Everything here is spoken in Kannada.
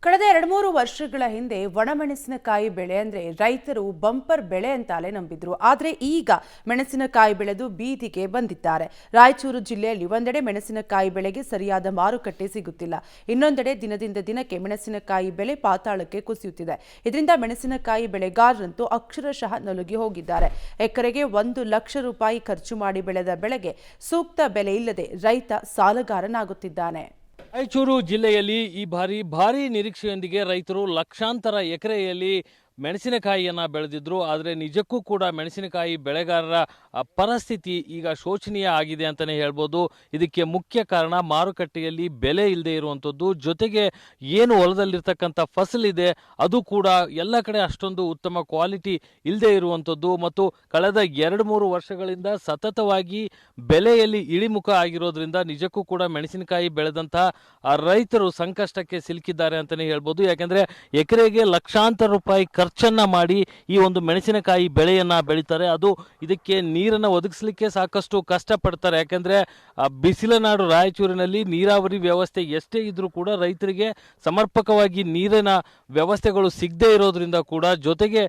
ಕಳೆದ 2-3 ವರ್ಷಗಳ ಹಿಂದೆ ಒಣಮೆಣಸಿನಕಾಯಿ ಬೆಳೆ ಅಂದ್ರೆ ರೈತರು ಬಂಪರ್ ಬೆಳೆ ಅಂತಾಲೆ ನಂಬಿದ್ರು. ಆದ್ರೆ ಈಗ ಮೆಣಸಿನಕಾಯಿ ಬೆಳೆದು ಬೀದಿಗೆ ಬಂದಿದ್ದಾರೆ. ರಾಯಚೂರು ಜಿಲ್ಲೆಯಲ್ಲಿ ಒಂದೆಡೆ ಮೆಣಸಿನಕಾಯಿ ಬೆಳೆಗೆ ಸರಿಯಾದ ಮಾರುಕಟ್ಟೆ ಸಿಗುತ್ತಿಲ್ಲ. ಇನ್ನೊಂದೆಡೆ ದಿನದಿಂದ ದಿನಕ್ಕೆ ಮೆಣಸಿನಕಾಯಿ ಬೆಲೆ ಪಾತಾಳಕ್ಕೆ ಕುಸಿಯುತ್ತಿದೆ. ಇದರಿಂದ ಮೆಣಸಿನಕಾಯಿ ಬೆಳೆಗಾರರಂತೂ ಅಕ್ಷರಶಃ ನಲುಗಿ ಹೋಗಿದ್ದಾರೆ. ಎಕರೆಗೆ 1 ಲಕ್ಷ ರೂಪಾಯಿ ಖರ್ಚು ಮಾಡಿ ಬೆಳೆದ ಬೆಳೆಗೆ ಸೂಕ್ತ ಬೆಲೆ ಇಲ್ಲದೆ ರೈತ ಸಾಲಗಾರನಾಗುತ್ತಿದ್ದಾನೆ. ರಾಯಚೂರು ಜಿಲ್ಲೆಯಲ್ಲಿ ಈ ಬಾರಿ ಭಾರೀ ನಿರೀಕ್ಷೆಯೊಂದಿಗೆ ರೈತರು ಲಕ್ಷಾಂತರ ಎಕರೆಯಲ್ಲಿ ಮೆಣಸಿನಕಾಯಿಯನ್ನು ಬೆಳೆದಿದ್ರು. ಆದರೆ ನಿಜಕ್ಕೂ ಕೂಡ ಮೆಣಸಿನಕಾಯಿ ಬೆಳೆಗಾರರ ಪರಿಸ್ಥಿತಿ ಈಗ ಶೋಚನೀಯ ಆಗಿದೆ ಅಂತಲೇ ಹೇಳ್ಬೋದು. ಇದಕ್ಕೆ ಮುಖ್ಯ ಕಾರಣ ಮಾರುಕಟ್ಟೆಯಲ್ಲಿ ಬೆಲೆ ಇಲ್ಲದೆ ಇರುವಂಥದ್ದು, ಜೊತೆಗೆ ಏನು ಹೊಲದಲ್ಲಿರ್ತಕ್ಕಂಥ ಫಸಲಿದೆ ಅದು ಕೂಡ ಎಲ್ಲ ಕಡೆ ಅಷ್ಟೊಂದು ಉತ್ತಮ ಕ್ವಾಲಿಟಿ ಇಲ್ಲದೆ ಇರುವಂಥದ್ದು ಮತ್ತು ಕಳೆದ 2-3 ವರ್ಷಗಳಿಂದ ಸತತವಾಗಿ ಬೆಲೆಯಲ್ಲಿ ಇಳಿಮುಖ ಆಗಿರೋದ್ರಿಂದ ನಿಜಕ್ಕೂ ಕೂಡ ಮೆಣಸಿನಕಾಯಿ ಬೆಳೆದಂತಹ ರೈತರು ಸಂಕಷ್ಟಕ್ಕೆ ಸಿಲುಕಿದ್ದಾರೆ ಅಂತಲೇ ಹೇಳ್ಬೋದು. ಯಾಕೆಂದರೆ ಎಕರೆಗೆ ಲಕ್ಷಾಂತರ ರೂಪಾಯಿ ಖರ್ಚನ್ನು ಮಾಡಿ ಈ ಒಂದು ಮೆಣಸಿನಕಾಯಿ ಬೆಳೆಯನ್ನು ಬೆಳೀತಾರೆ. ಅದು ಇದಕ್ಕೆ ನೀರನ್ನು ಒದಗಿಸಲಿಕ್ಕೆ ಸಾಕಷ್ಟು ಕಷ್ಟಪಡ್ತಾರೆ. ಯಾಕೆಂದರೆ ಬಿಸಿಲನಾಡು ರಾಯಚೂರಿನಲ್ಲಿ ನೀರಾವರಿ ವ್ಯವಸ್ಥೆ ಎಷ್ಟೇ ಇದ್ರೂ ಕೂಡ ರೈತರಿಗೆ ಸಮರ್ಪಕವಾಗಿ ನೀರಿನ ವ್ಯವಸ್ಥೆಗಳು ಸಿಗದೇ ಇರೋದ್ರಿಂದ ಕೂಡ, ಜೊತೆಗೆ